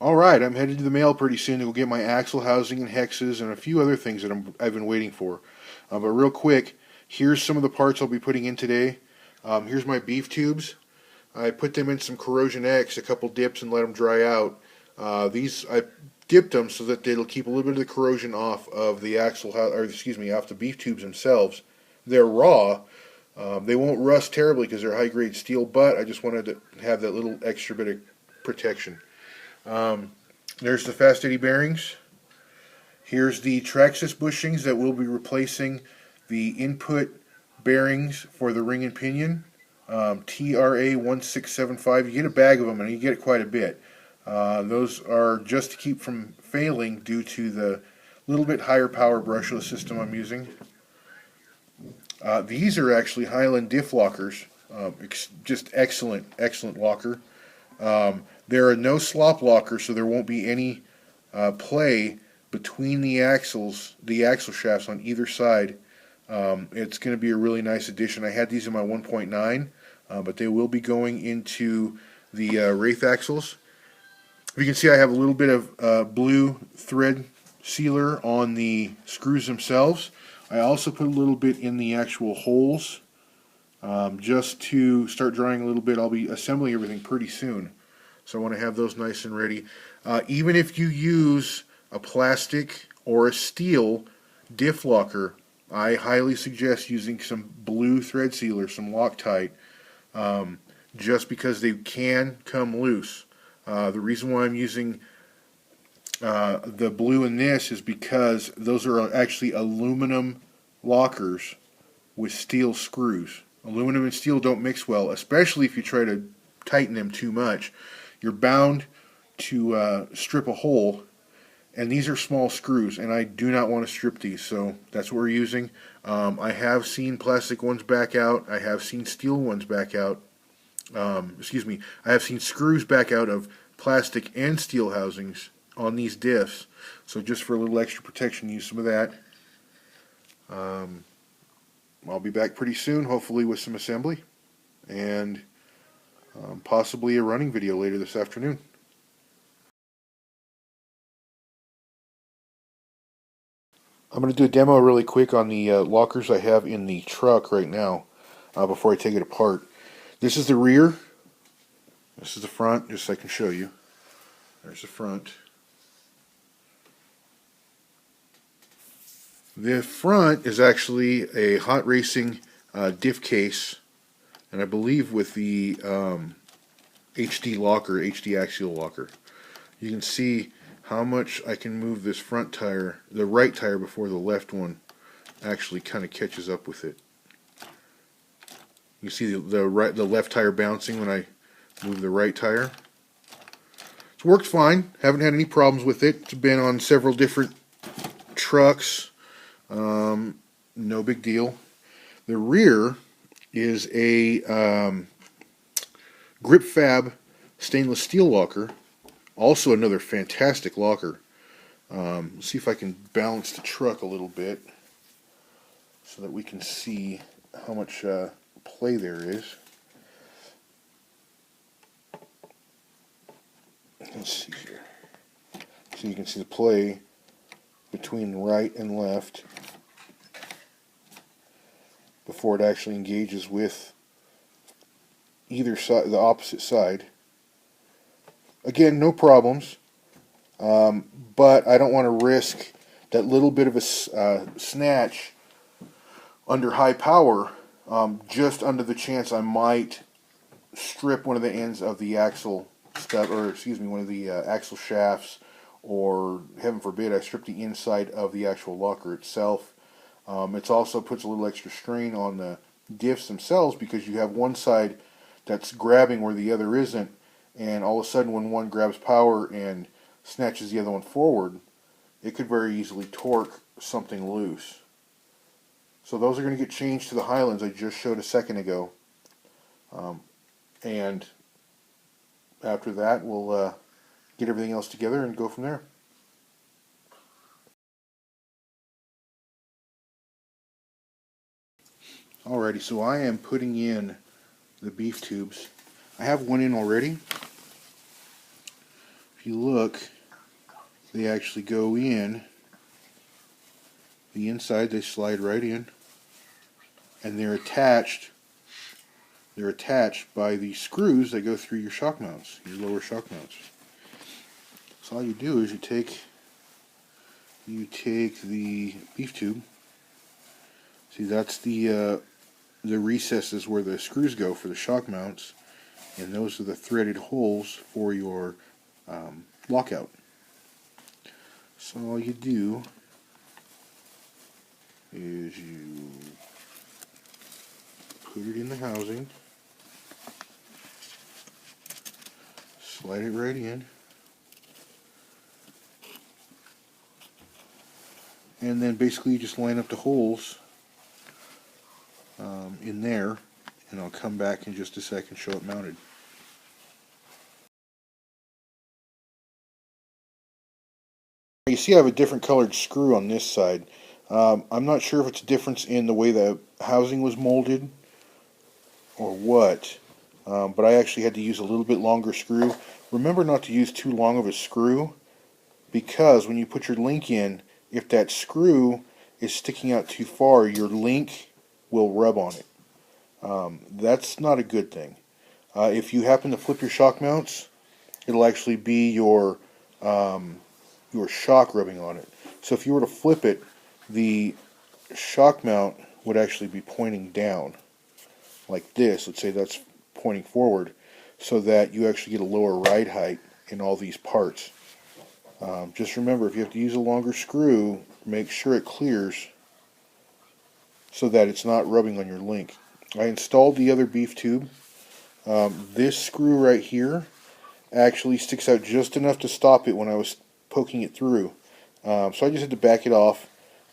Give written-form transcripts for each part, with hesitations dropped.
Alright, I'm headed to the mail pretty soon to go get my axle housing and hexes and a few other things that I've been waiting for. But real quick, here's some of the parts I'll be putting in today. Here's my beef tubes. I put them in some Corrosion X, a couple dips, and let them dry out. These I dipped them so that it'll keep a little bit of the corrosion off of the axle, or excuse me, off the beef tubes themselves. They're raw. They won't rust terribly because they're high-grade steel, but I just wanted to have that little extra bit of protection. There's the fast Eddy bearings. Here's the Traxxas bushings that will be replacing the input bearings for the ring and pinion. TRA 1675. You get a bag of them and you get quite a bit. Those are just to keep from failing due to the little bit higher power brushless system I'm using. These are actually Highland diff lockers. Just excellent locker. There are no slop lockers, so there won't be any play between the axle shafts on either side. It's going to be a really nice addition. I had these in my 1.9, but they will be going into the Wraith axles. You can see I have a little bit of blue thread sealer on the screws themselves. I also put a little bit in the actual holes just to start drying a little bit. I'll be assembling everything pretty soon, so I want to have those nice and ready. Even if you use a plastic or a steel diff locker, I highly suggest using some blue thread sealer, some Loctite, just because they can come loose. The reason why I'm using the blue in this is because those are actually aluminum lockers with steel screws. Aluminum and steel don't mix well, especially if you try to tighten them too much. You're bound to strip a hole, and these are small screws, and I do not want to strip these, so that's what we're using. I have seen plastic ones back out. I have seen steel ones back out. Excuse me, I have seen screws back out of plastic and steel housings on these diffs, so just for a little extra protection, use some of that. I'll be back pretty soon, hopefully with some assembly, and possibly a running video later this afternoon. I'm going to do a demo really quick on the lockers I have in the truck right now before I take it apart. This is the rear. This is the front, just so I can show you. There's the front. The front is actually a hot racing diff case, and I believe with the HD locker, HD axial locker. You can see how much I can move this front tire, the right tire, before the left one actually kind of catches up with it. You see the left tire bouncing when I move the right tire. It's worked fine. Haven't had any problems with it. It's been on several different trucks. No big deal. The rear is a Grip Fab stainless steel locker. Also another fantastic locker. Let's see if I can balance the truck a little bit so that we can see how much play there is. Let's see here. So you can see the play between right and left before it actually engages with either side, the opposite side. Again, no problems, but I don't want to risk that little bit of a snatch under high power, just under the chance I might strip one of the ends of the axle stub, or excuse me, one of the axle shafts, or heaven forbid I strip the inside of the actual locker itself. It also puts a little extra strain on the diffs themselves because you have one side that's grabbing where the other isn't, and all of a sudden when one grabs power and snatches the other one forward, it could very easily torque something loose. So those are going to get changed to the Highlands I just showed a second ago, and after that we'll get everything else together and go from there. Alrighty, so I am putting in the beef tubes. I have one in already. if you look, they actually go in. The inside, they slide right in, and they're attached. They're attached by the screws that go through your shock mounts, your lower shock mounts. So all you do is you take the beef tube. See, that's the recesses where the screws go for the shock mounts, and those are the threaded holes for your lockout. So all you do is you put it in the housing, slide it right in, and then basically you just line up the holes in there, and I'll come back in just a second and show it mounted. You see I have a different colored screw on this side. I'm not sure if it's a difference in the way the housing was molded or what, but I actually had to use a little bit longer screw. Remember not to use too long of a screw, because when you put your link in, if that screw is sticking out too far, your link will rub on it. That's not a good thing. If you happen to flip your shock mounts, it'll actually be your shock rubbing on it. So if you were to flip it, the shock mount would actually be pointing down like this. Let's say that's pointing forward, so that you actually get a lower ride height in all these parts. Just remember, if you have to use a longer screw, make sure it clears so that it's not rubbing on your link. I installed the other beef tube. This screw right here actually sticks out just enough to stop it when I was poking it through. So I just had to back it off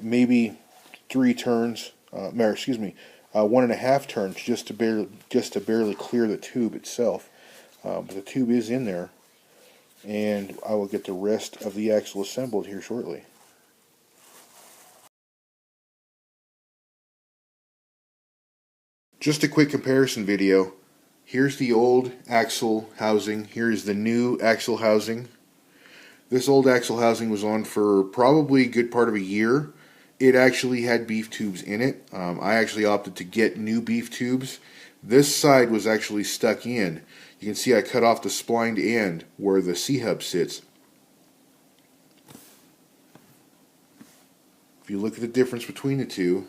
maybe 3 turns, or excuse me, 1.5 turns just to barely clear the tube itself. But the tube is in there, and I will get the rest of the axle assembled here shortly. Just a quick comparison video. Here's the old axle housing. Here's the new axle housing. This old axle housing was on for probably a good part of a year. It actually had beef tubes in it. I actually opted to get new beef tubes. This side was actually stuck in. You can see I cut off the splined end where the C-hub sits. If you look at the difference between the two,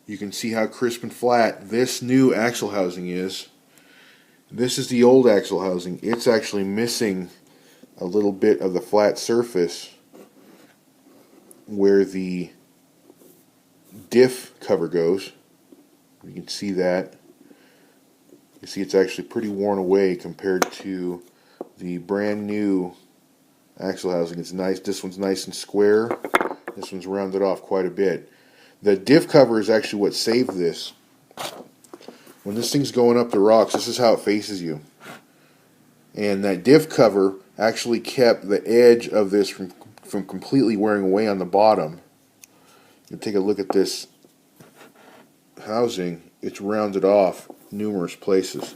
you can see how crisp and flat this new axle housing is. This is the old axle housing. It's actually missing a little bit of the flat surface where the diff cover goes. You can see that. You see it's actually pretty worn away compared to the brand new axle housing. It's nice. This one's nice and square. This one's rounded off quite a bit. The diff cover is actually what saved this. When this thing's going up the rocks, this is how it faces you. And that diff cover actually kept the edge of this from completely wearing away on the bottom. You take a look at this housing. It's rounded off numerous places.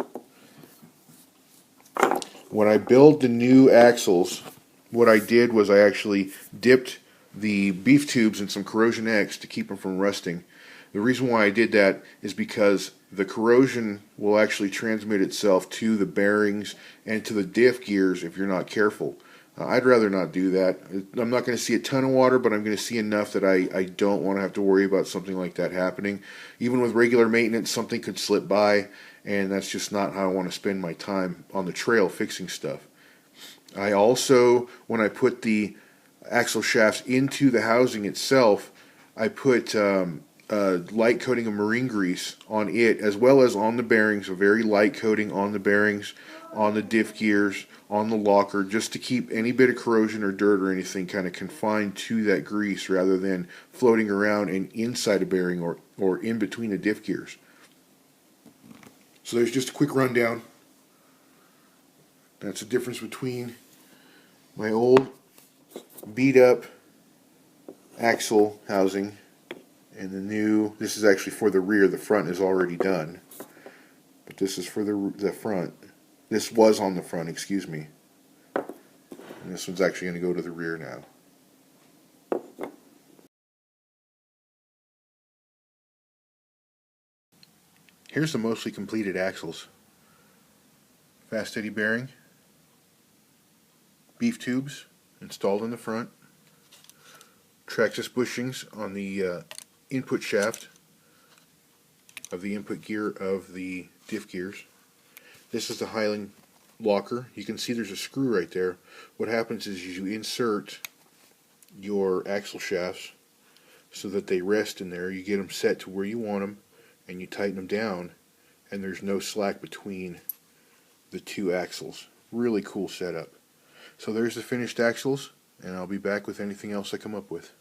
When I build the new axles, what I did was I actually dipped the beef tubes in some Corrosion X to keep them from rusting. The reason why I did that is because the corrosion will actually transmit itself to the bearings and to the diff gears if you're not careful. I'd rather not do that. I'm not going to see a ton of water, but I'm going to see enough that I don't want to have to worry about something like that happening. Even with regular maintenance, something could slip by, and that's just not how I want to spend my time on the trail fixing stuff. I also, when I put the axle shafts into the housing itself, I put light coating of marine grease on it, as well as on the bearings, a very light coating on the bearings, on the diff gears, on the locker, just to keep any bit of corrosion or dirt or anything kind of confined to that grease rather than floating around and inside a bearing or in between the diff gears. So there's just a quick rundown. That's the difference between my old beat up axle housing and the new. This is actually for the rear. The front is already done, but this is for the front. This was on the front, excuse me. And this one's actually going to go to the rear now. Here's the mostly completed axles. Fast Eddy bearing, beef tubes installed in the front, Traxxas bushings on the input shaft of the input gear of the diff gears. This is the Highland locker. You can see there's a screw right there. What happens is you insert your axle shafts so that they rest in there. You get them set to where you want them, and you tighten them down, and there's no slack between the two axles. Really cool setup. So there's the finished axles, and I'll be back with anything else I come up with.